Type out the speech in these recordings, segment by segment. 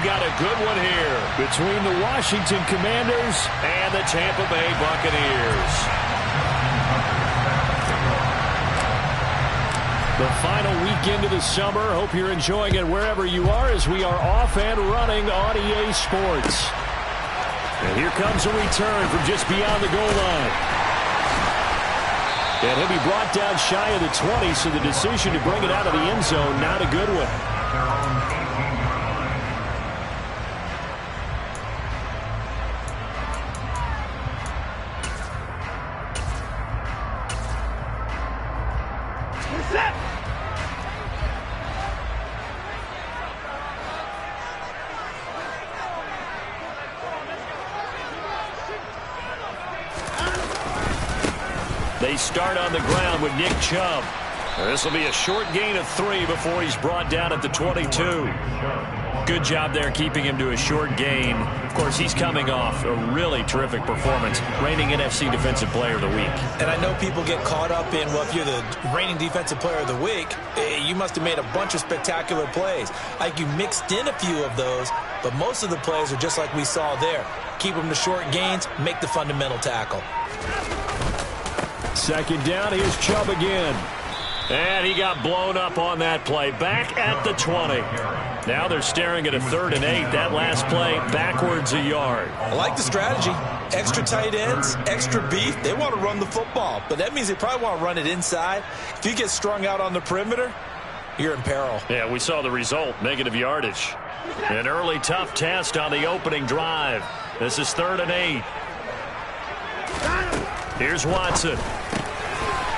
got a good one here between the Washington Commanders and the Tampa Bay Buccaneers. The final weekend of the summer. Hope you're enjoying it wherever you are as we are off and running on EA Sports. And here comes a return from just beyond the goal line. And he'll be brought down shy of the 20, so the decision to bring it out of the end zone, not a good one. They start on the ground with Nick Chubb. This will be a short gain of 3 before he's brought down at the 22. Good job there keeping him to a short gain. Of course, he's coming off a really terrific performance, reigning NFC Defensive Player of the Week. And I know people get caught up in, well, if you're the reigning Defensive Player of the Week, you must have made a bunch of spectacular plays. Like you mixed in a few of those, but most of the plays are just like we saw there. Keep them to short gains, make the fundamental tackle. Second down, here's Chubb again. And he got blown up on that play. Back at the 20. Now they're staring at a 3rd and 8. That last play, backwards a yard. I like the strategy. Extra tight ends, extra beef. They want to run the football, but that means they probably want to run it inside. If you get strung out on the perimeter, you're in peril. Yeah, we saw the result, negative yardage. An early tough test on the opening drive. This is 3rd and 8. Here's Watson.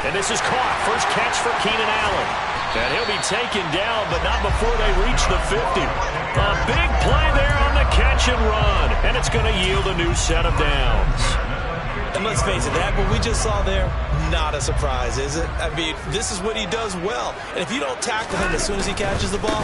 And this is caught. First catch for Keenan Allen. And he'll be taken down, but not before they reach the 50. A big play there on the catch and run. And it's going to yield a new set of downs. And let's face it, that what we just saw there, not a surprise, is it? I mean, this is what he does well. And if you don't tackle him as soon as he catches the ball,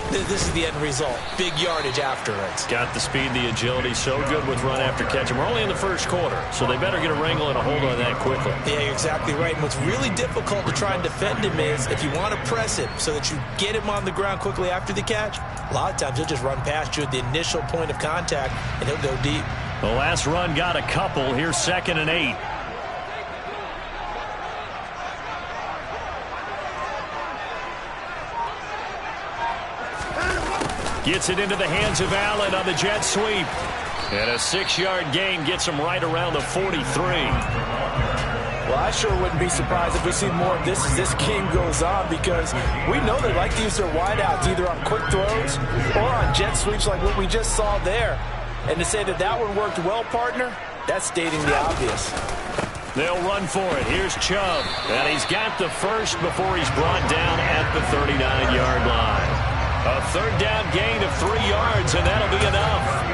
this is the end result. Big yardage after it. Got the speed, the agility, so good with run after catch. And we're only in the first quarter, so they better get a wrangle and a hold on that quickly. Yeah, you're exactly right. And what's really difficult to try and defend him is if you want to press him so that you get him on the ground quickly after the catch, a lot of times he'll just run past you at the initial point of contact, and he'll go deep. The last run got a couple. Here's 2nd and 8. Gets it into the hands of Allen on the jet sweep. And a 6-yard gain gets him right around the 43. Well, I sure wouldn't be surprised if we see more of this as this game goes on, because we know they like to use their wideouts either on quick throws or on jet sweeps like what we just saw there. And to say that that one worked well, partner, that's stating the obvious. They'll run for it. Here's Chubb. And he's got the first before he's brought down at the 39-yard line. A 3rd down gain of 3 yards, and that'll be enough.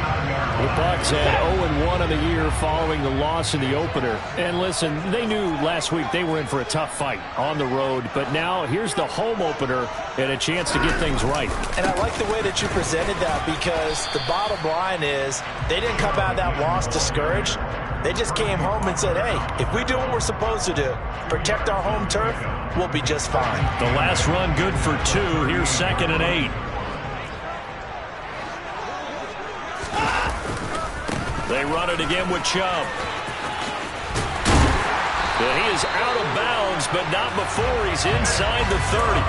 The Bucs had 0-1 on the year following the loss in the opener. And listen, they knew last week they were in for a tough fight on the road. But now here's the home opener and a chance to get things right. And I like the way that you presented that, because the bottom line is they didn't come out of that loss discouraged. They just came home and said, hey, if we do what we're supposed to do, protect our home turf, we'll be just fine. The last run good for 2. Here's 2nd and 8. They run it again with Chubb. And he is out of bounds, but not before he's inside the 30.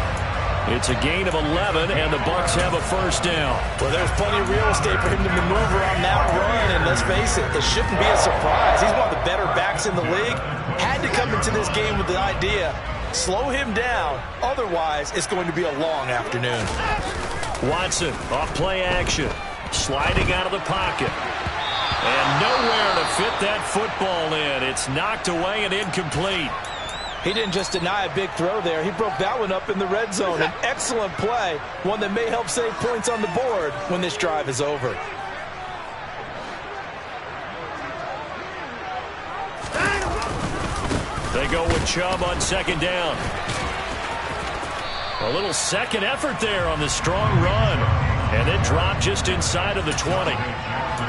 It's a gain of 11, and the Bucs have a first down. Well, there's plenty of real estate for him to maneuver on that run, and let's face it, it shouldn't be a surprise. He's one of the better backs in the league. Had to come into this game with the idea, slow him down, otherwise it's going to be a long afternoon. Watson off play action, sliding out of the pocket. And nowhere to fit that football in. It's knocked away and incomplete. He didn't just deny a big throw there. He broke that one up in the red zone. An excellent play, one that may help save points on the board when this drive is over. They go with Chubb on 2nd down. A little second effort there on the strong run. And then drop just inside of the 20.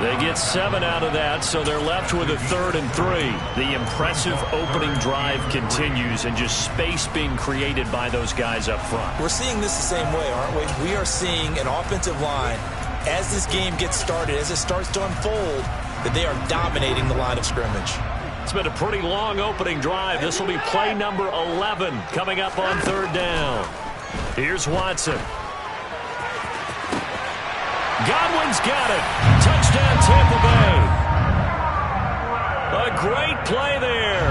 They get 7 out of that, so they're left with a 3rd and 3. The impressive opening drive continues, and just space being created by those guys up front. We're seeing this the same way, aren't we? We are seeing an offensive line as this game gets started, as it starts to unfold, that they are dominating the line of scrimmage. It's been a pretty long opening drive. This will be play number 11 coming up on third down. Here's Watson. Godwin's got it. Touchdown, Tampa Bay. A great play there.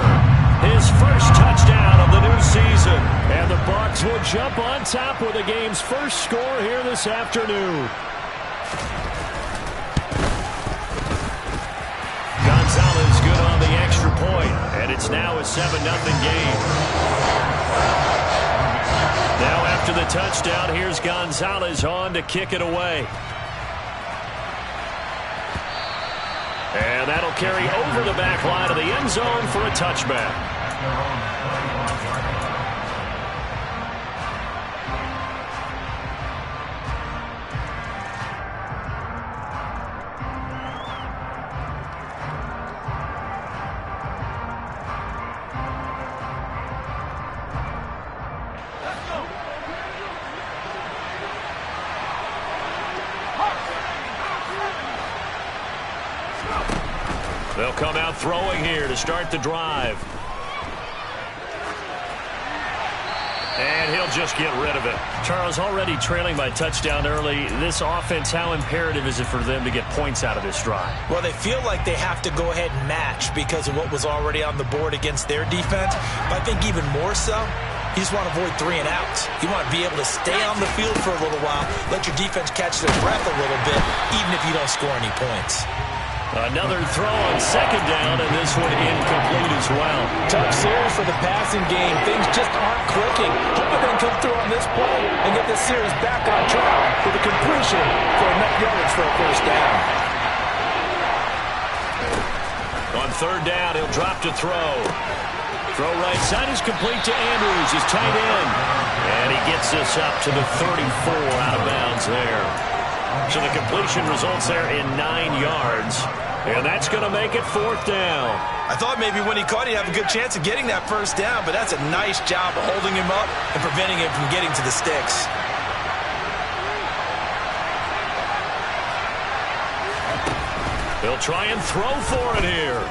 His first touchdown of the new season. And the Bucs will jump on top with the game's first score here this afternoon. Gonzalez good on the extra point, and it's now a 7-0 game. Now after the touchdown, here's Gonzalez on to kick it away. And that'll carry over the back line of the end zone for a touchback. They'll come out throwing here to start the drive. And he'll just get rid of it. Charles, already trailing by touchdown early. This offense, how imperative is it for them to get points out of this drive? Well, they feel like they have to go ahead and match because of what was already on the board against their defense. But I think even more so, you just want to avoid 3 and outs. You want to be able to stay on the field for a little while, let your defense catch their breath a little bit, even if you don't score any points. Another throw on second down, and this one incomplete as well. Tough series for the passing game. Things just aren't clicking. Hoping they can come through on this play and get this series back on track with a completion for enough yards for a first down. On third down, he'll drop to throw. Throw right side is complete to Andrews, his tight end. And he gets this up to the 34 out of bounds there. So the completion results there in 9 yards. And that's going to make it fourth down. I thought maybe when he caught it, he'd have a good chance of getting that first down, but that's a nice job of holding him up and preventing him from getting to the sticks. They'll try and throw for it here.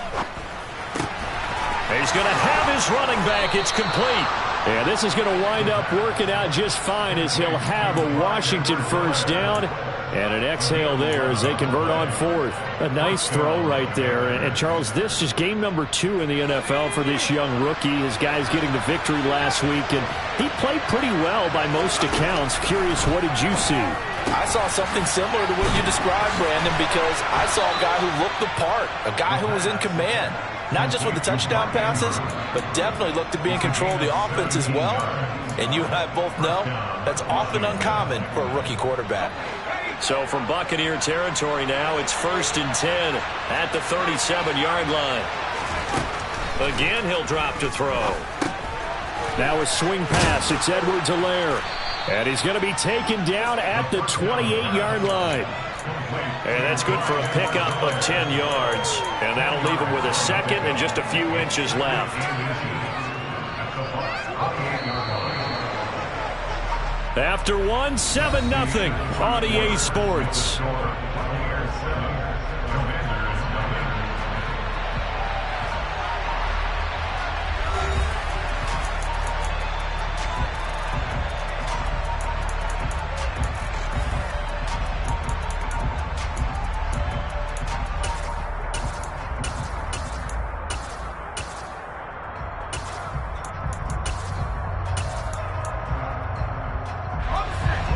He's going to have his running back. It's complete. And this is going to wind up working out just fine as he'll have a Washington first down. And an exhale there as they convert on fourth. A nice throw right there. And Charles, this is game number 2 in the NFL for this young rookie. His guys getting the victory last week. And he played pretty well by most accounts. Curious, what did you see? I saw something similar to what you described, Brandon, because I saw a guy who looked the part, a guy who was in command. Not just with the touchdown passes, but definitely looked to be in control of the offense as well. And you and I both know that's often uncommon for a rookie quarterback. So from Buccaneer territory now, it's 1st and 10 at the 37-yard line. Again, he'll drop to throw. Now a swing pass. It's Edwards-Helaire. And he's going to be taken down at the 28-yard line. And that's good for a pickup of 10 yards. And that'll leave him with a second and just a few inches left. After 1, 7-0 on EA Sports.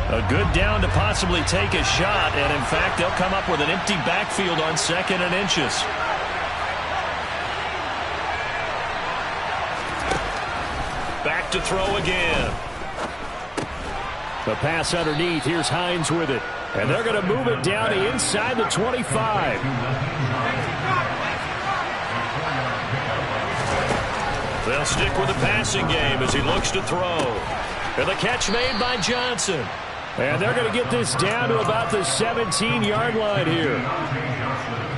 A good down to possibly take a shot, and in fact, they'll come up with an empty backfield on 2nd and inches. Back to throw again. The pass underneath. Here's Hines with it. And they're going to move it down to inside the 25. They'll stick with the passing game as he looks to throw. And the catch made by Johnson. And they're going to get this down to about the 17-yard line here.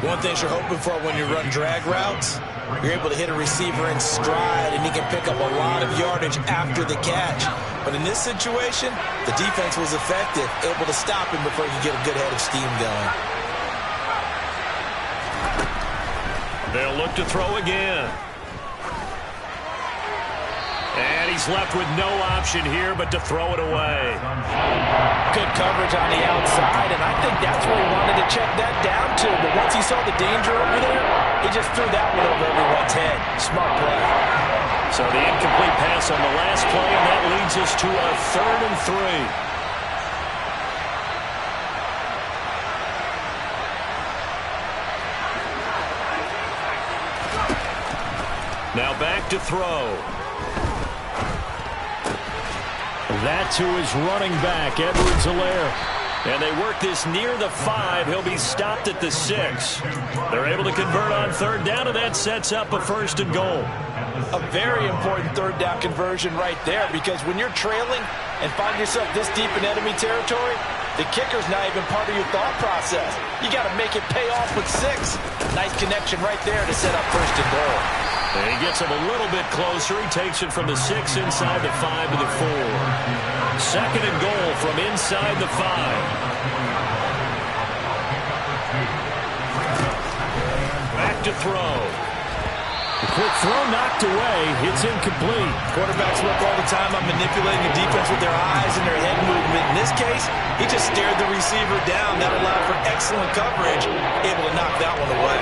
One thing you're hoping for when you run drag routes, you're able to hit a receiver in stride, and he can pick up a lot of yardage after the catch. But in this situation, the defense was effective, able to stop him before he could get a good head of steam going. They'll look to throw again. And he's left with no option here but to throw it away. Good coverage on the outside, and I think that's where he wanted to check that down to. But once he saw the danger over there, he just threw that one over everyone's head. Smart play. So the incomplete pass on the last play, and that leads us to a 3rd and 3. Now back to throw. That to his running back, Edwards-Helaire. And they work this near the 5. He'll be stopped at the 6. They're able to convert on 3rd down, and that sets up a 1st and goal. A very important 3rd down conversion right there, because when you're trailing and find yourself this deep in enemy territory, the kicker's not even part of your thought process. You got to make it pay off with 6. Nice connection right there to set up 1st and goal. And he gets him a little bit closer. He takes it from the 6 inside the 5 to the 4. 2nd and goal from inside the 5. Back to throw. The quick throw knocked away. It's incomplete. Quarterbacks work all the time on manipulating the defense with their eyes and their head movement. In this case, he just stared the receiver down. That allowed for excellent coverage, able to knock that one away.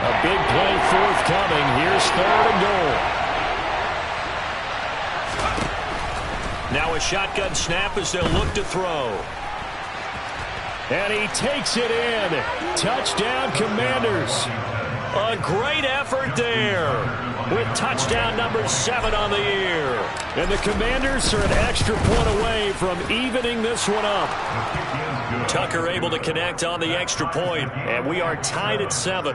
A big play forthcoming. Here's 3rd and goal. Now a shotgun snap as they'll look to throw. And he takes it in. Touchdown, Commanders. A great effort there with touchdown number 7 on the year. And the Commanders are an extra point away from evening this one up. Tucker able to connect on the extra point, and we are tied at 7.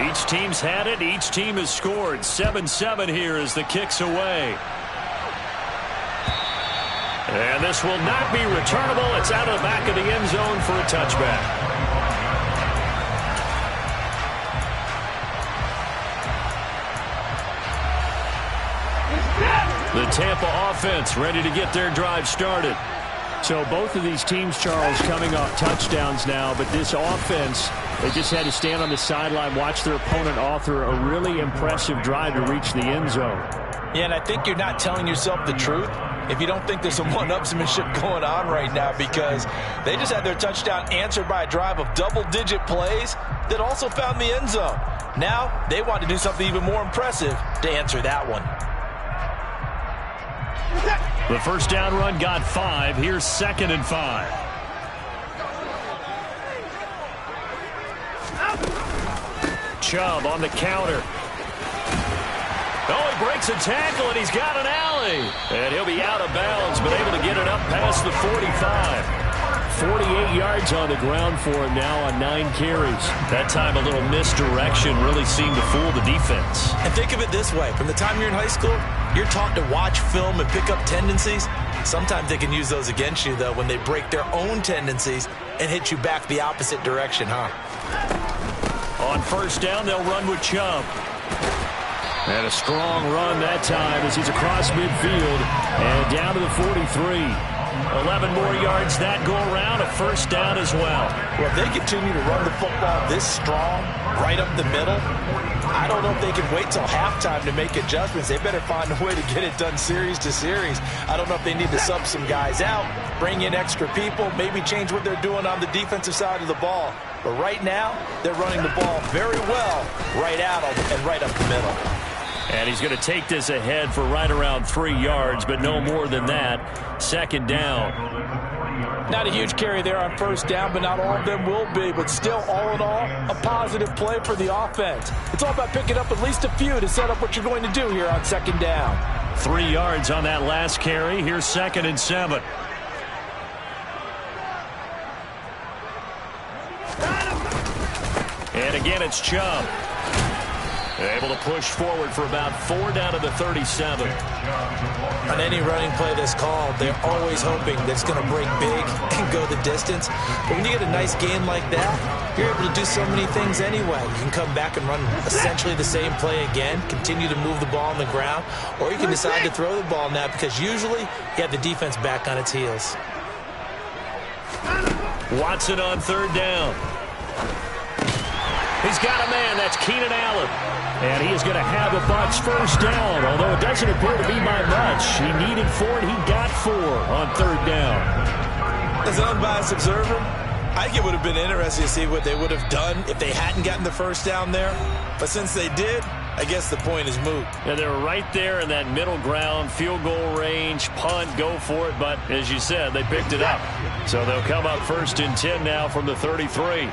Each team's had it. Each team has scored. 7-7 here as the kick's away. And this will not be returnable. It's out of the back of the end zone for a touchback. The Tampa offense ready to get their drive started. So both of these teams, Charles, coming off touchdowns now, but this offense, they just had to stand on the sideline, watch their opponent author a really impressive drive to reach the end zone. Yeah, and I think you're not telling yourself the truth if you don't think there's some one-upsmanship going on right now, because they just had their touchdown answered by a drive of double-digit plays that also found the end zone. Now they want to do something even more impressive to answer that one. The first down run got 5. Here's 2nd and 5. Chubb on the counter. Oh, he breaks a tackle, and he's got an alley. And he'll be out of bounds, but able to get it up past the 45. 48 yards on the ground for him now on 9 carries. That time a little misdirection really seemed to fool the defense. And think of it this way. From the time you're in high school, you're taught to watch film and pick up tendencies. Sometimes they can use those against you, though, when they break their own tendencies and hit you back the opposite direction, huh? On first down, they'll run with Chubb. And a strong run that time as he's across midfield and down to the 43. 11 more yards that go around, a first down as well. Well, if they continue to run the football this strong, right up the middle, I don't know if they can wait till halftime to make adjustments. They better find a way to get it done series to series. I don't know if they need to sub some guys out, bring in extra people, maybe change what they're doing on the defensive side of the ball. But right now, they're running the ball very well right at them and right up the middle. And he's going to take this ahead for right around 3 yards, but no more than that. 2nd down. Not a huge carry there on first down, but not all of them will be. But still, all in all, a positive play for the offense. It's all about picking up at least a few to set up what you're going to do here on 2nd down. 3 yards on that last carry. Here's 2nd and 7. And again, it's Chubb. Able to push forward for about 4 down to the 37. On any running play that's called, they're always hoping that it's going to break big and go the distance. But when you get a nice gain like that, you're able to do so many things anyway. You can come back and run essentially the same play again, continue to move the ball on the ground, or you can decide to throw the ball now because usually you have the defense back on its heels. Watson on 3rd down. He's got a man. That's Keenan Allen. And he is going to have a Bucs 1st down, although it doesn't appear to be by much. He needed 4, and he got 4 on 3rd down. As an unbiased observer, I think it would have been interesting to see what they would have done if they hadn't gotten the 1st down there. But since they did, I guess the point is moot. Yeah, they were right there in that middle ground, field goal range, punt, go for it. But as you said, they picked it up. So they'll come up 1st and 10 now from the 33.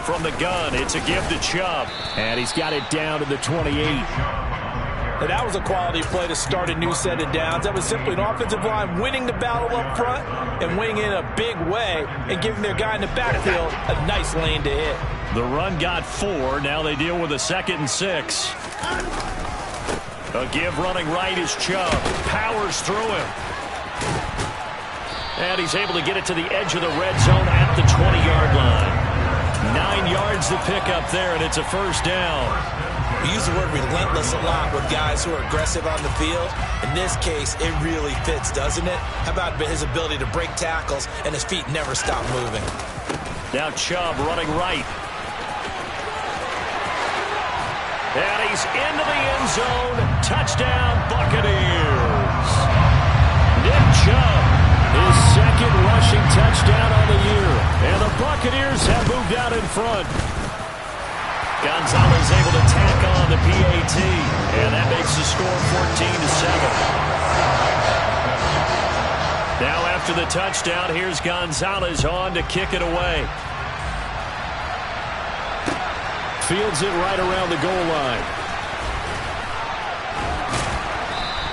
From the gun, it's a give to Chubb. And he's got it down to the 28. And that was a quality play to start a new set of downs. That was simply an offensive line winning the battle up front and winning in a big way and giving their guy in the backfield a nice lane to hit. The run got 4. Now they deal with a 2nd and 6. A give running right is Chubb. Powers through him. And he's able to get it to the edge of the red zone at the 20-yard line. 9 yards to pick up there, and it's a 1st down. We use the word relentless a lot with guys who are aggressive on the field. In this case, it really fits, doesn't it? How about his ability to break tackles and his feet never stop moving? Now Chubb running right. And he's into the end zone. Touchdown, Buccaneers. Nick Chubb, his 2nd rushing touchdown on the year. And the Buccaneers have moved out in front. Gonzalez able to tack on the PAT. And that makes the score 14-7. Now after the touchdown, here's Gonzalez on to kick it away. Fields it right around the goal line.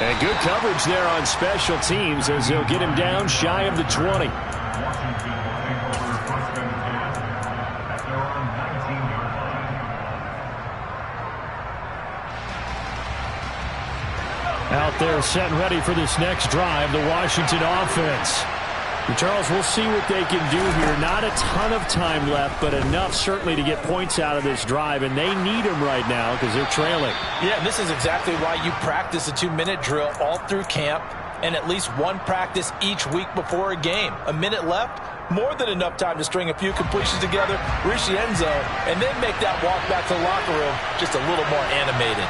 And good coverage there on special teams as they'll get him down shy of the 20. Out there set and ready for this next drive, the Washington offense. And Charles, we'll see what they can do here. Not a ton of time left, but enough certainly to get points out of this drive, and they need them right now because they're trailing. Yeah, and this is exactly why you practice a 2-minute drill all through camp and at least one practice each week before a game. A minute left, more than enough time to string a few completions together, reach the end zone, and then make that walk back to the locker room just a little more animated.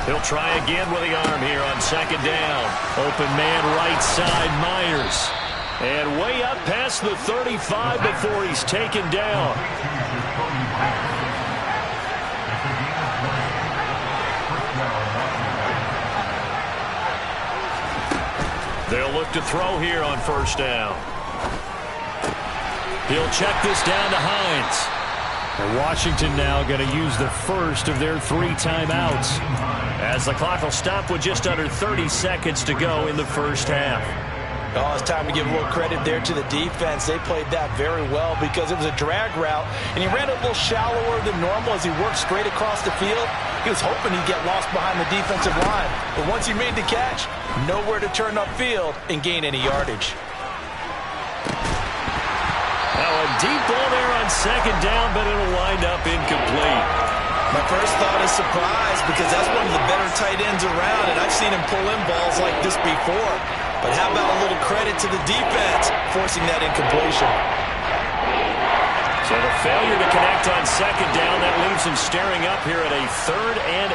He'll try again with the arm here on 2nd down. Open man right side, Myers. And way up past the 35 before he's taken down. They'll look to throw here on 1st down. He'll check this down to Hines. And Washington now going to use the first of their 3 timeouts, as the clock will stop with just under 30 seconds to go in the first half. Oh, it's time to give a little credit there to the defense. They played that very well because it was a drag route, and he ran a little shallower than normal as he worked straight across the field. He was hoping he'd get lost behind the defensive line, but once he made the catch, nowhere to turn upfield and gain any yardage. Now a deep ball there on 2nd down, but it'll wind up incomplete. My first thought is surprise because that's one of the better tight ends around, and I've seen him pull in balls like this before. But how about a little credit to the defense forcing that incompletion? So the failure to connect on 2nd down, that leaves him staring up here at a 3rd and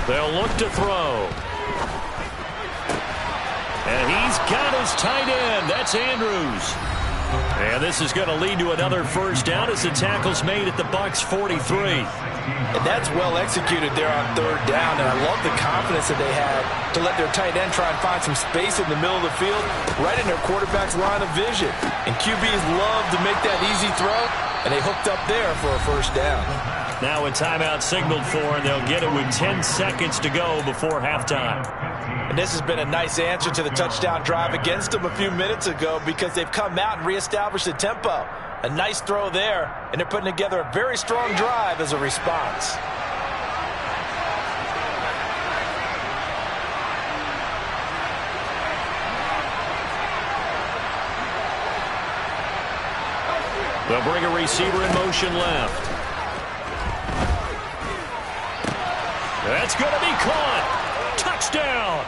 8. They'll look to throw. And he's got his tight end. That's Andrews. And this is going to lead to another 1st down as the tackle's made at the Bucs 43. And that's well executed there on 3rd down, and I love the confidence that they had to let their tight end try and find some space in the middle of the field, right in their quarterback's line of vision. And QBs love to make that easy throw, and they hooked up there for a 1st down. Now a timeout signaled for, and they'll get it with 10 seconds to go before halftime. And this has been a nice answer to the touchdown drive against them a few minutes ago because they've come out and reestablished the tempo. A nice throw there, and they're putting together a very strong drive as a response. They'll bring a receiver in motion left. That's going to be caught. Touchdown.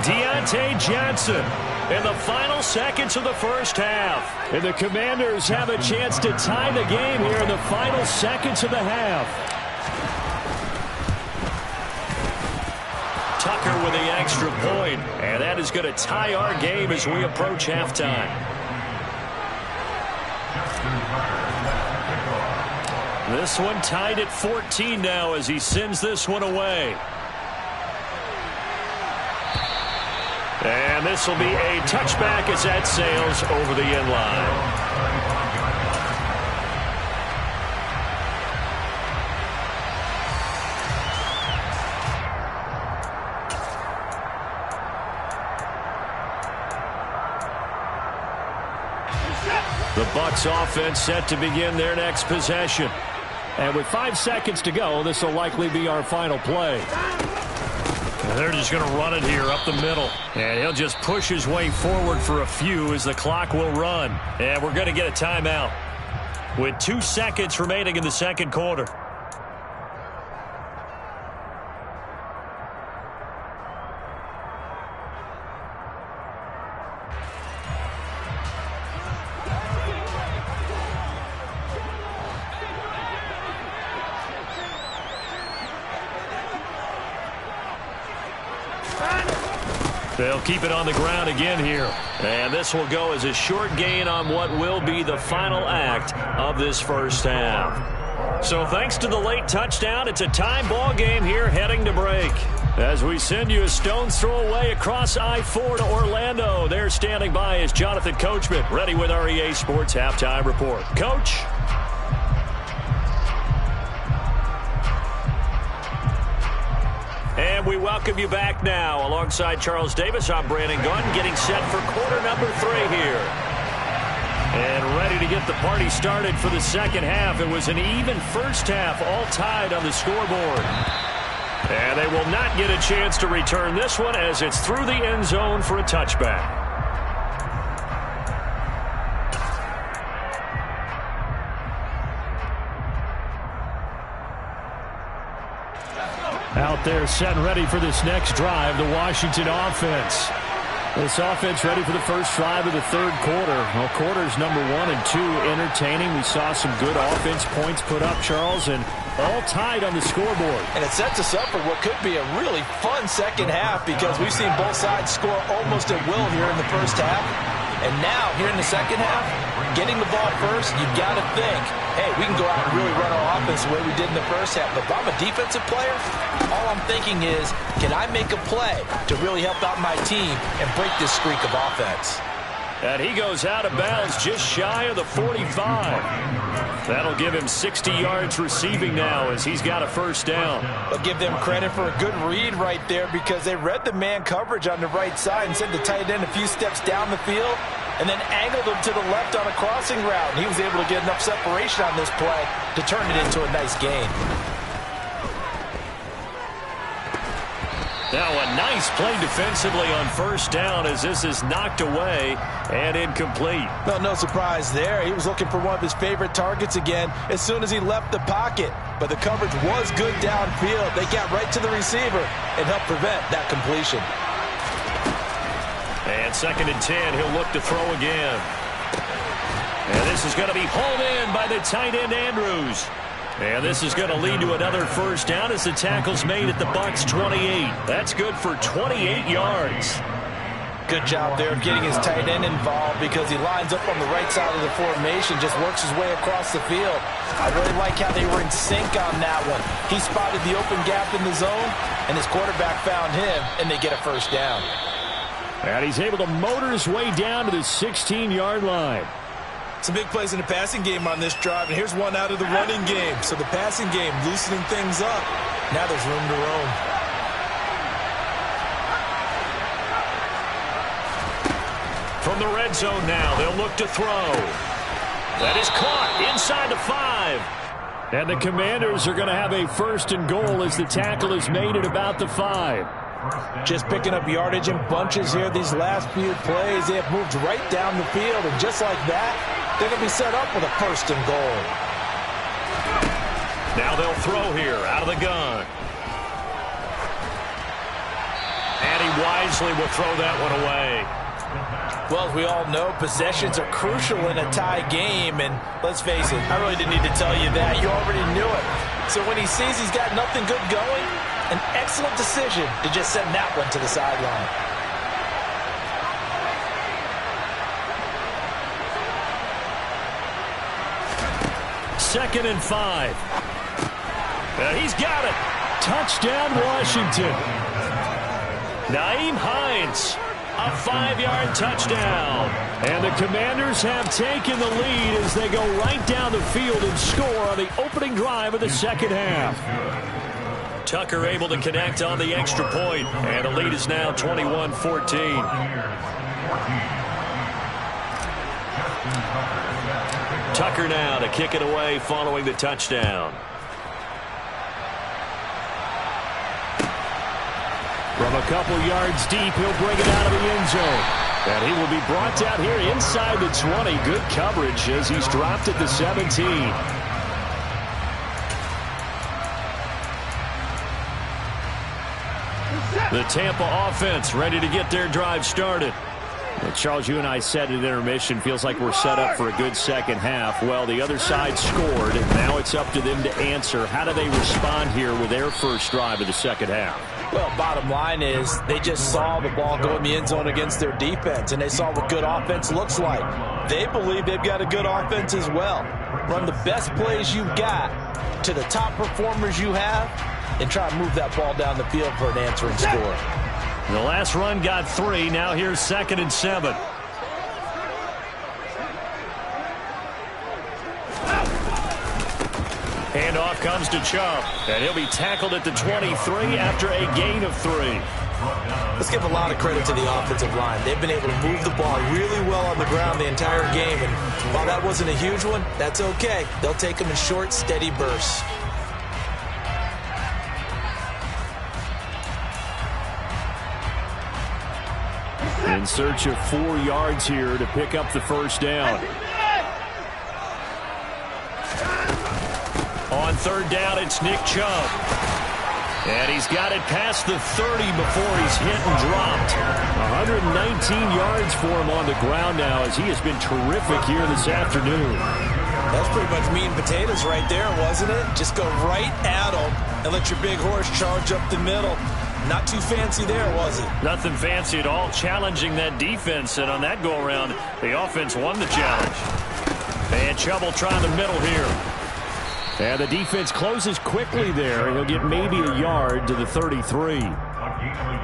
Deontay Johnson in the final seconds of the first half. And the Commanders have a chance to tie the game here in the final seconds of the half. Tucker with the extra point, and that is going to tie our game as we approach halftime. This one tied at 14 now as he sends this one away. And this will be a touchback as that sails over the end line. The Bucs offense set to begin their next possession. And with 5 seconds to go, this will likely be our final play. And they're just going to run it here up the middle. And he'll just push his way forward for a few as the clock will run. And we're going to get a timeout with 2 seconds remaining in the second quarter. They'll keep it on the ground again here. And this will go as a short gain on what will be the final act of this first half. So thanks to the late touchdown, it's a tie ball game here heading to break. As we send you a stone's throw away across I-4 to Orlando. There standing by is Jonathan Coachman, ready with our EA Sports Halftime Report. Coach. And we welcome you back now. Alongside Charles Davis, I'm Brandon Gunn, getting set for quarter number 3 here. And ready to get the party started for the second half. It was an even first half, all tied on the scoreboard. And they will not get a chance to return this one as it's through the end zone for a touchback. Out there set and ready for this next drive, the Washington offense. This offense ready for the first drive of the third quarter. Well, quarters number 1 and 2 entertaining. We saw some good offense points put up, Charles, and all tied on the scoreboard. And it sets us up for what could be a really fun second half because we've seen both sides score almost at will here in the first half. And now, here in the second half, getting the ball first, you've got to think, hey, we can go out and really run our offense the way we did in the first half. But if I'm a defensive player, all I'm thinking is, can I make a play to really help out my team and break this streak of offense? And he goes out of bounds just shy of the 45. That'll give him 60 yards receiving now as he's got a first down. I'll give them credit for a good read right there because they read the man coverage on the right side and sent the tight end a few steps down the field and then angled him to the left on a crossing route. And he was able to get enough separation on this play to turn it into a nice gain. Now a nice play defensively on first down as this is knocked away and incomplete. No surprise there. He was looking for one of his favorite targets again as soon as he left the pocket. But the coverage was good downfield. They got right to the receiver and helped prevent that completion. And 2nd and 10, he'll look to throw again. And this is going to be hauled in by the tight end Andrews. And this is going to lead to another first down as the tackle's made at the Bucs 28. That's good for 28 yards. Good job there of getting his tight end involved because he lines up on the right side of the formation, just works his way across the field. I really like how they were in sync on that one. He spotted the open gap in the zone, and his quarterback found him, and they get a first down. And he's able to motor his way down to the 16-yard line. Some big plays in the passing game on this drive, and here's one out of the running game. So the passing game loosening things up. Now there's room to roam. the red zone now. They'll look to throw. That is caught inside the 5. And the Commanders are going to have a 1st and goal as the tackle is made at about the 5. Just picking up yardage in bunches here these last few plays. They have moved right down the field, and just like that, they're going to be set up with a 1st and goal. Now they'll throw here out of the gun. And he wisely will throw that one away. Well, as we all know, possessions are crucial in a tie game, and let's face it, I really didn't need to tell you that. You already knew it. So when he sees he's got nothing good going, an excellent decision to just send that one to the sideline. Second and 5. He's got it. Touchdown, Washington. Nyheim Hines, a 5-yard touchdown. And the Commanders have taken the lead as they go right down the field and score on the opening drive of the second half. Tucker able to connect on the extra point, and the lead is now 21-14. Tucker now to kick it away following the touchdown. From a couple yards deep, he'll bring it out of the end zone. And he will be brought down here inside the 20. Good coverage as he's dropped at the 17. The Tampa offense ready to get their drive started. Well, Charles, you and I said at intermission, feels like we're set up for a good second half. Well, the other side scored, and now it's up to them to answer. How do they respond here with their first drive of the second half? Well, bottom line is they just saw the ball go in the end zone against their defense, and they saw what good offense looks like. They believe they've got a good offense as well. Run the best plays you've got to the top performers you have, and try and move that ball down the field for an answering score. The last run got 3. Now here's 2nd and 7. Handoff comes to Chubb, and he'll be tackled at the 23 after a gain of 3. Let's give a lot of credit to the offensive line. They've been able to move the ball really well on the ground the entire game, and while that wasn't a huge one, that's okay. They'll take them in short, steady bursts. In search of 4 yards here to pick up the first down. On 3rd down, it's Nick Chubb. And he's got it past the 30 before he's hit and dropped. 119 yards for him on the ground now as he has been terrific here this afternoon. That's pretty much meat and potatoes right there, wasn't it? Just go right at him and let your big horse charge up the middle. Not too fancy there, was it? Nothing fancy at all, challenging that defense. And on that go-around, the offense won the challenge. And Chubb will try the middle here. And the defense closes quickly there. He'll get maybe a yard to the 33.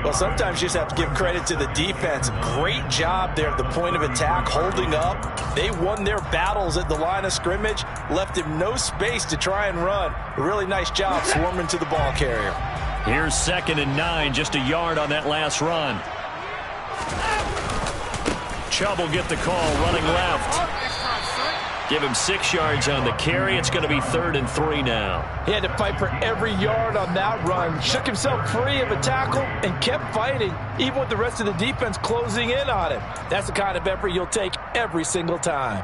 Well, sometimes you just have to give credit to the defense. Great job there at the point of attack, holding up. They won their battles at the line of scrimmage, left him no space to try and run. A really nice job swarming to the ball carrier. Here's 2nd and 9, just a yard on that last run. Chubb will get the call, running left. Give him 6 yards on the carry. It's going to be 3rd and 3 now. He had to fight for every yard on that run. Shook himself free of a tackle and kept fighting, even with the rest of the defense closing in on him. That's the kind of effort you'll take every single time.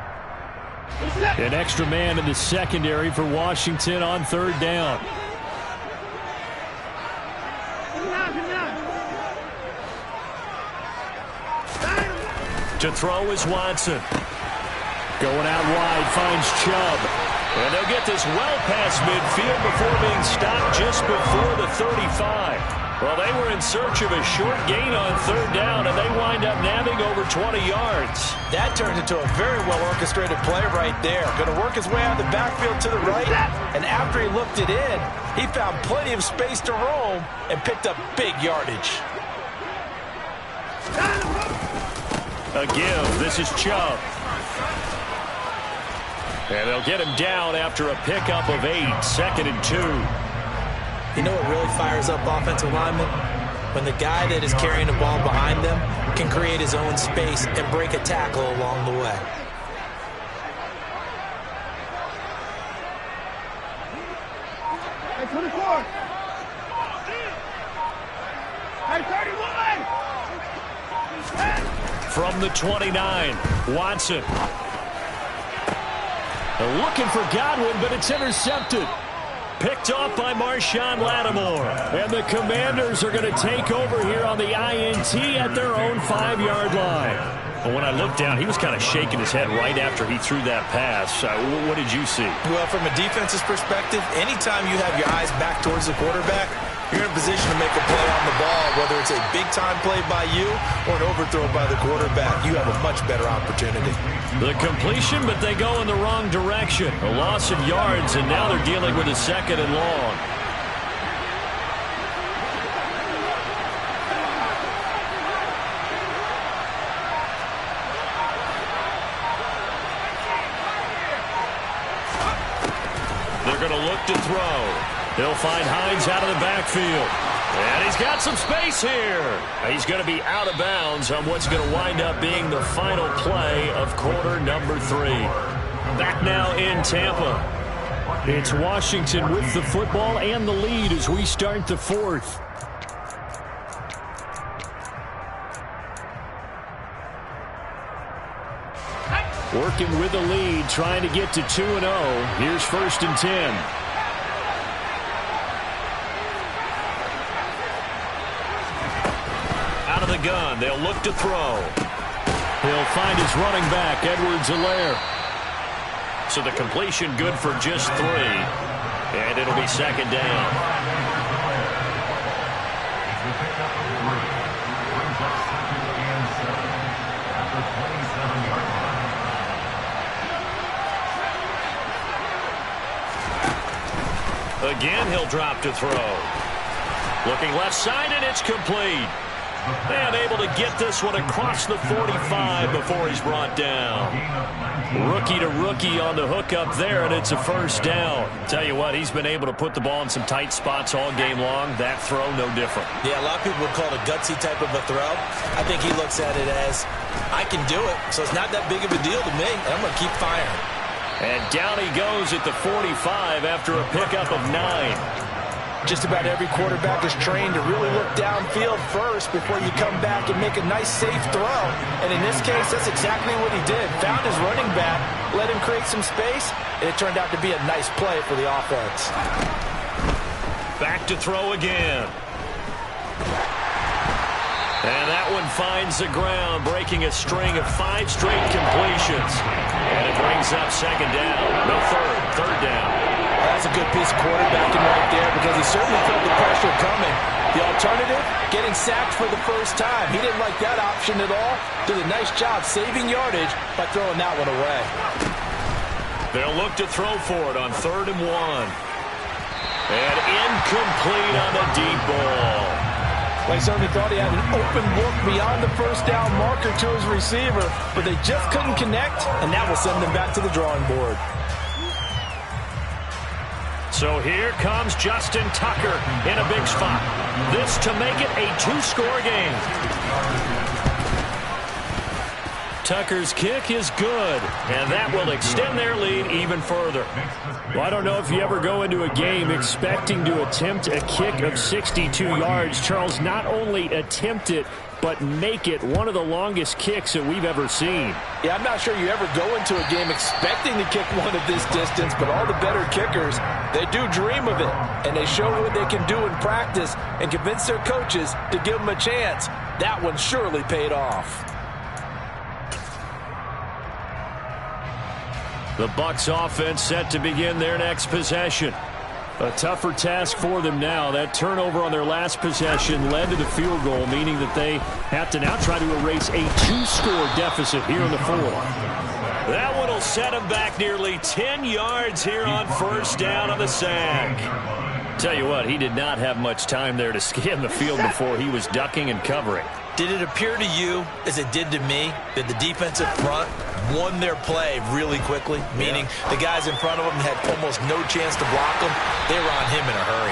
An extra man in the secondary for Washington on 3rd down. To throw is Watson. Going out wide, finds Chubb. And they'll get this well past midfield before being stopped just before the 35. Well, they were in search of a short gain on 3rd down, and they wind up nabbing over 20 yards. That turns into a very well-orchestrated play right there. Going to work his way out of the backfield to the right, and after he looked it in, he found plenty of space to roam and picked up big yardage. A give. This is Chubb. And they'll get him down after a pickup of 8, 2nd and 2. You know what really fires up offensive linemen? when the guy that is carrying the ball behind them can create his own space and break a tackle along the way. Hey, 24. Hey, 31. From the 29, Watson. They're looking for Godwin, but it's intercepted. Picked off by Marshawn Lattimore. And the Commanders are going to take over here on the INT at their own 5-yard line. Well, when I looked down, he was kind of shaking his head right after he threw that pass. What did you see? Well, from a defense's perspective, anytime you have your eyes back towards the quarterback, you're in a position to make a play on the ball, whether it's a big-time play by you or an overthrow by the quarterback. You have a much better opportunity. The completion, but they go in the wrong direction. A loss of yards, and now they're dealing with a 2nd and long. They're going to look to throw. He'll find Hines out of the backfield. And he's got some space here. He's going to be out of bounds on what's going to wind up being the final play of quarter number 3. Back now in Tampa. It's Washington with the football and the lead as we start the 4th. Working with the lead, trying to get to 2-0. Here's 1st and 10. Out of the gun, they'll look to throw. He'll find his running back, Edwards-Helaire. So the completion good for just 3. And it'll be 2nd down. Again, he'll drop to throw. Looking left side, and it's complete. And able to get this one across the 45 before he's brought down. Rookie to rookie on the hook up there, and it's a 1st down. Tell you what, he's been able to put the ball in some tight spots all game long. That throw, no different. Yeah, a lot of people would call it a gutsy type of a throw. I think he looks at it as, I can do it, so it's not that big of a deal to me, and I'm going to keep firing. And down he goes at the 45 after a pickup of 9. Just about every quarterback is trained to really look downfield first before you come back and make a nice, safe throw. And in this case, that's exactly what he did. Found his running back, let him create some space, and it turned out to be a nice play for the offense. Back to throw again. And that one finds the ground, breaking a string of 5 straight completions. And it brings up 2nd down. No, 3rd down. That's a good piece of quarterbacking right there because he certainly felt the pressure coming. The alternative, getting sacked for the first time. He didn't like that option at all. Did a nice job saving yardage by throwing that one away. They'll look to throw for it on 3rd and 1. And incomplete on the deep ball. Well, he certainly thought he had an open look beyond the 1st down marker to his receiver, but they just couldn't connect, and that will send them back to the drawing board. So here comes Justin Tucker in a big spot. This to make it a 2-score game. Tucker's kick is good, and that will extend their lead even further. Well, I don't know if you ever go into a game expecting to attempt a kick of 62 yards. Charles, not only attempt it, but make it one of the longest kicks that we've ever seen. Yeah, I'm not sure you ever go into a game expecting to kick one of this distance, but all the better kickers, they do dream of it, and they show what they can do in practice and convince their coaches to give them a chance. That one surely paid off. The Bucs offense set to begin their next possession. A tougher task for them now. That turnover on their last possession led to the field goal, meaning that they have to now try to erase a 2-score deficit here in the 4th. That one will set them back nearly 10 yards here on 1st down on the sack. Tell you what, he did not have much time there to scan the field before he was ducking and covering. Did it appear to you, as it did to me, that the defensive front won their play really quickly? Meaning the guys in front of them had almost no chance to block them. They were on him in a hurry.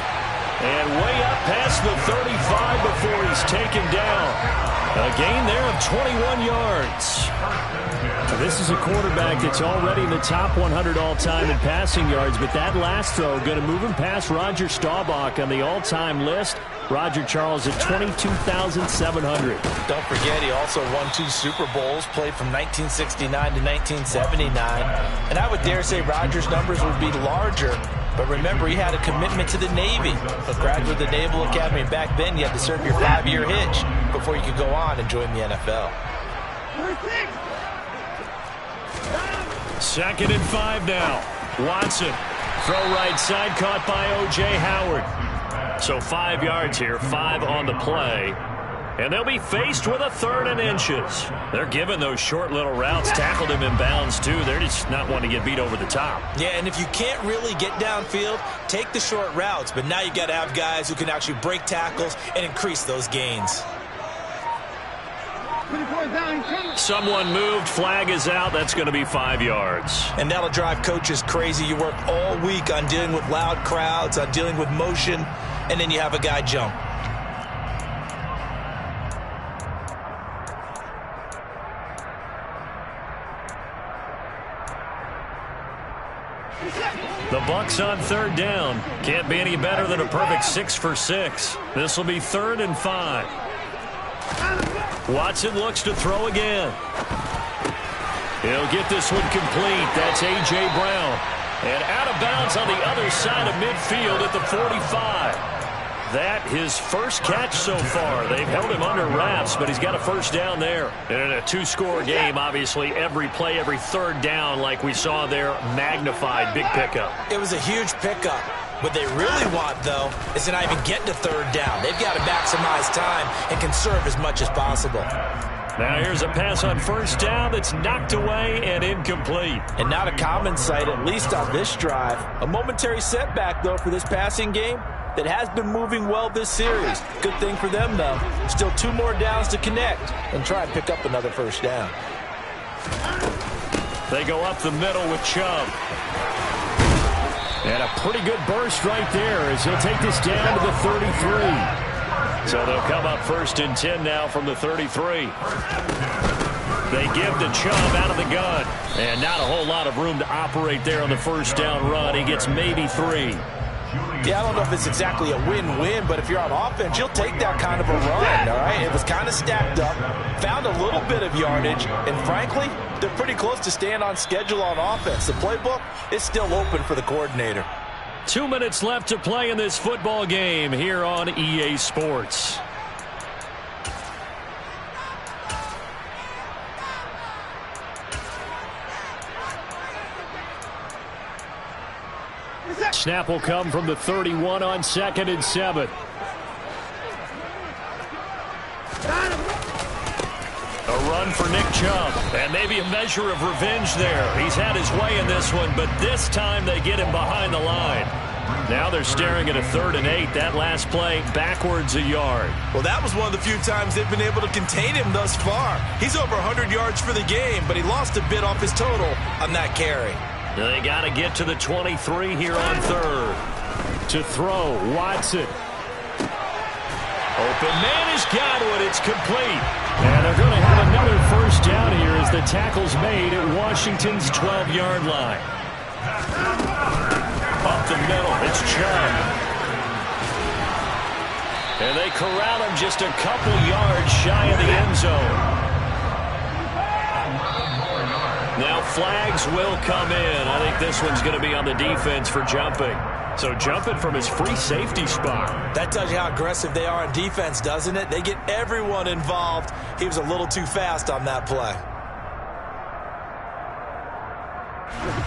And way up past the 35 before he's taken down. A gain there of 21 yards. This is a quarterback that's already in the top 100 all-time in passing yards, but that last throw going to move him past Roger Staubach on the all-time list. Roger Charles at 22,700. Don't forget, he also won 2 Super Bowls, played from 1969 to 1979. And I would dare say Roger's numbers would be larger. But remember, he had a commitment to the Navy. A graduate of the Naval Academy. Back then, you had to serve your 5-year hitch before you could go on and join the NFL. 2nd and 5 now. Watson. Throw right side, caught by O.J. Howard. So 5 yards here, 5 on the play. And they'll be faced with a 3rd and inches. They're giving those short little routes, tackled him in bounds too. They're just not wanting to get beat over the top. Yeah, and if you can't really get downfield, take the short routes. But now you got to have guys who can actually break tackles and increase those gains. Someone moved, flag is out. That's going to be 5 yards. And that'll drive coaches crazy. You work all week on dealing with loud crowds, on dealing with motion, and then you have a guy jump. The Bucs on 3rd down. Can't be any better than a perfect 6 for 6. This will be 3rd and 5. Watson looks to throw again. He'll get this one complete. That's A.J. Brown. And out of bounds on the other side of midfield at the 45. That his first catch so far. They've held him under wraps, but he's got a first down there. And in a 2-score game, obviously, every play, every 3rd down, like we saw there, magnified, big pickup. It was a huge pickup. What they really want, though, is to not even get to 3rd down. They've got to maximize time and conserve as much as possible. Now here's a pass on 1st down that's knocked away and incomplete. And not a common sight, at least on this drive. A momentary setback, though, for this passing game that has been moving well this series. Good thing for them, though. Still 2 more downs to connect and try and pick up another 1st down. They go up the middle with Chubb. And a pretty good burst right there as he'll take this down to the 33. So they'll come up 1st and 10 now from the 33. They give to Chubb out of the gun. And not a whole lot of room to operate there on the 1st down run. He gets maybe 3. Yeah, I don't know if it's exactly a win-win, but if you're on offense, you'll take that kind of a run, all right? It was kind of stacked up, found a little bit of yardage, and frankly, they're pretty close to staying on schedule on offense. The playbook is still open for the coordinator. 2 minutes left to play in this football game here on EA Sports. Snap will come from the 31 on 2nd and 7. A run for Nick Chubb, and maybe a measure of revenge there. He's had his way in this one, but this time they get him behind the line. Now they're staring at a 3rd and 8. That last play, backwards a yard. Well, that was one of the few times they've been able to contain him thus far. He's over 100 yards for the game, but he lost a bit off his total on that carry. They got to get to the 23 here on 3rd. To throw, Watson. Open man has got it. It's complete. And they're going to have another 1st down here as the tackle's made at Washington's 12-yard line. Up the middle, it's Chubb. And they corral him just a couple yards shy of the end zone. Now flags will come in. I think this one's going to be on the defense for jumping. So jumping from his free safety spot. That tells you how aggressive they are on defense, doesn't it? They get everyone involved. He was a little too fast on that play.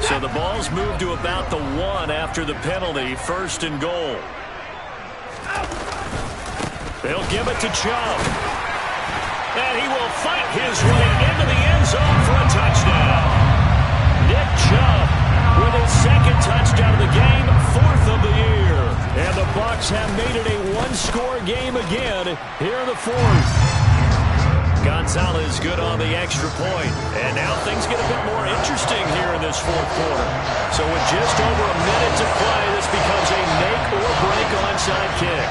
So the ball's moved to about the 1 after the penalty. 1st and goal. They'll give it to Chubb. And he will fight his way into the end zone for a touchdown. Nick Chubb with his 2nd touchdown of the game, 4th of the year. And the Bucs have made it a 1-score game again here in the 4th. Gonzalez good on the extra point. And now things get a bit more interesting here in this 4th quarter. So with just over a minute to play, this becomes a make or break on onside kick.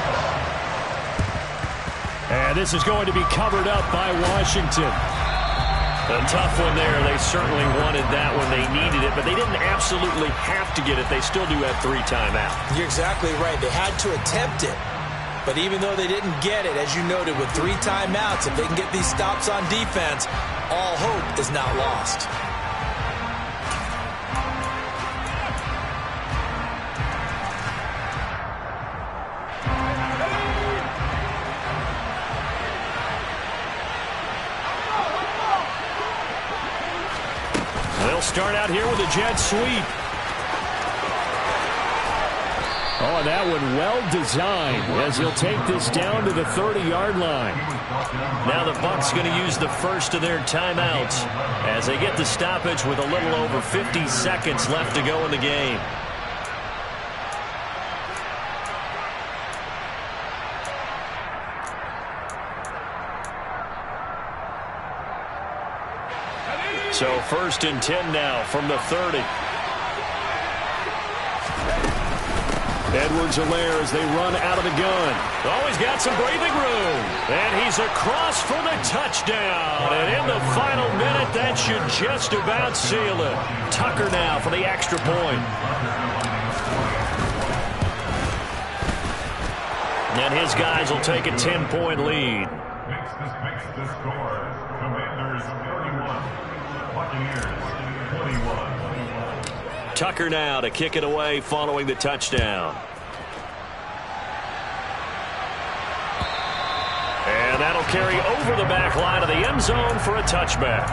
And this is going to be covered up by Washington. A tough one there. They certainly wanted that when they needed it, but they didn't absolutely have to get it. They still do have 3 timeouts. You're exactly right. They had to attempt it. But even though they didn't get it, as you noted, with 3 timeouts, if they can get these stops on defense, all hope is not lost. They'll start out here with a jet sweep. Oh, and that one well designed as he'll take this down to the 30-yard line. Now the Bucs going to use the first of their timeouts as they get the stoppage with a little over 50 seconds left to go in the game. So 1st and 10 now from the 30. Edwards-Helaire as they run out of the gun. Oh, he's got some breathing room. And he's across for the touchdown. And in the final minute, that should just about seal it. Tucker now for the extra point. And his guys will take a 10-point lead. Makes the score. Commanders 31. Buccaneers 21. Tucker now to kick it away following the touchdown. And that'll carry over the back line of the end zone for a touchback.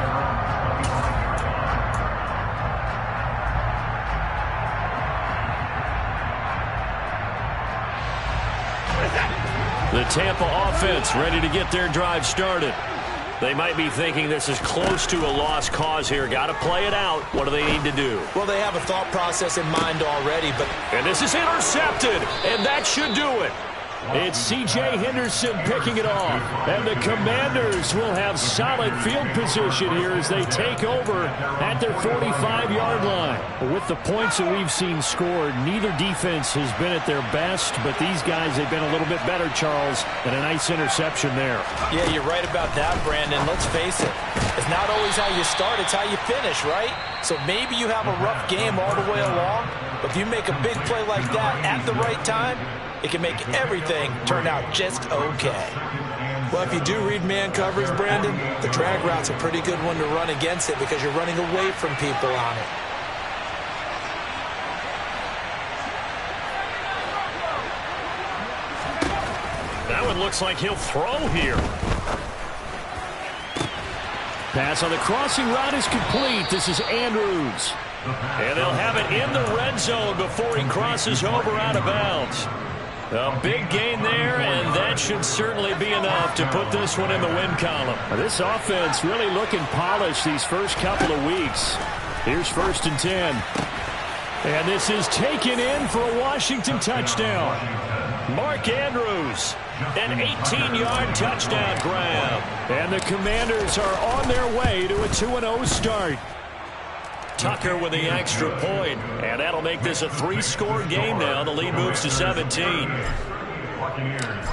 The Tampa offense ready to get their drive started. They might be thinking this is close to a lost cause here. Got to play it out. What do they need to do? Well, they have a thought process in mind already, but... And this is intercepted, and that should do it. It's C.J. Henderson picking it off. And the Commanders will have solid field position here as they take over at their 45-yard line. With the points that we've seen scored, neither defense has been at their best, but these guys, they've been a little bit better, Charles, and a nice interception there. Yeah, you're right about that, Brandon. Let's face it. It's not always how you start, it's how you finish, right? So maybe you have a rough game all the way along, but if you make a big play like that at the right time, it can make everything turn out just okay. Well, if you do read man coverage, Brandon, the drag route's a pretty good one to run against it because you're running away from people on it. That one looks like he'll throw here. Pass on the crossing route is complete. This is Andrews. And they'll have it in the red zone before he crosses over out of bounds. A big gain there, and that should certainly be enough to put this one in the win column. This offense really looking polished these first couple of weeks. Here's 1st and 10. And this is taken in for a Washington touchdown. Mark Andrews, an 18-yard touchdown grab. And the Commanders are on their way to a 2-0 start. Tucker with the extra point, and that'll make this a 3-score game now. The lead moves to 17.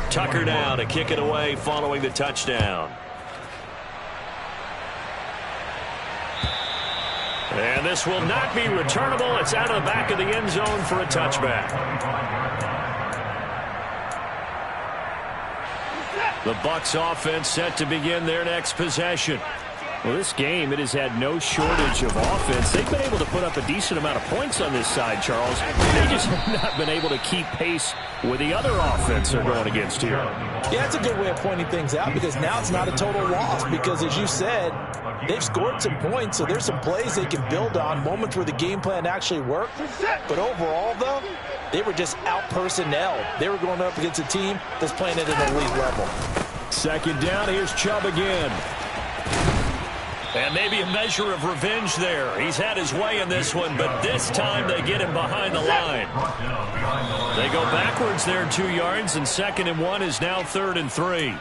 Tucker now to kick it away following the touchdown. And this will not be returnable. It's out of the back of the end zone for a touchback. The Bucs offense set to begin their next possession. Well, this game, it has had no shortage of offense. They've been able to put up a decent amount of points on this side, Charles. They just have not been able to keep pace with the other offense they're going against here. Yeah, it's a good way of pointing things out because now it's not a total loss because, as you said, they've scored some points, so there's some plays they can build on, moments where the game plan actually worked. But overall, though, they were just out-personnel. They were going up against a team that's playing at an elite level. 2nd down, here's Chubb again. And maybe a measure of revenge there. He's had his way in this one, but this time they get him behind the line. They go backwards there 2 yards, and 2nd and 1 is now 3rd and 3.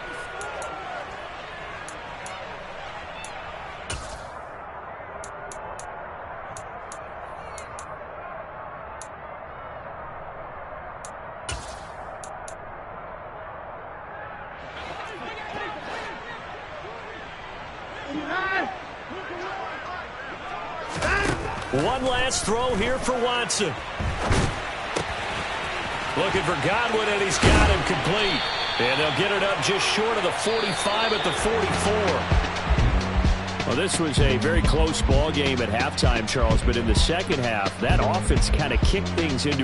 One last throw here for Watson. Looking for Godwin, and he's got him complete. And they'll get it up just short of the 45 at the 44. Well, this was a very close ball game at halftime, Charles, but in the second half, that offense kind of kicked things into a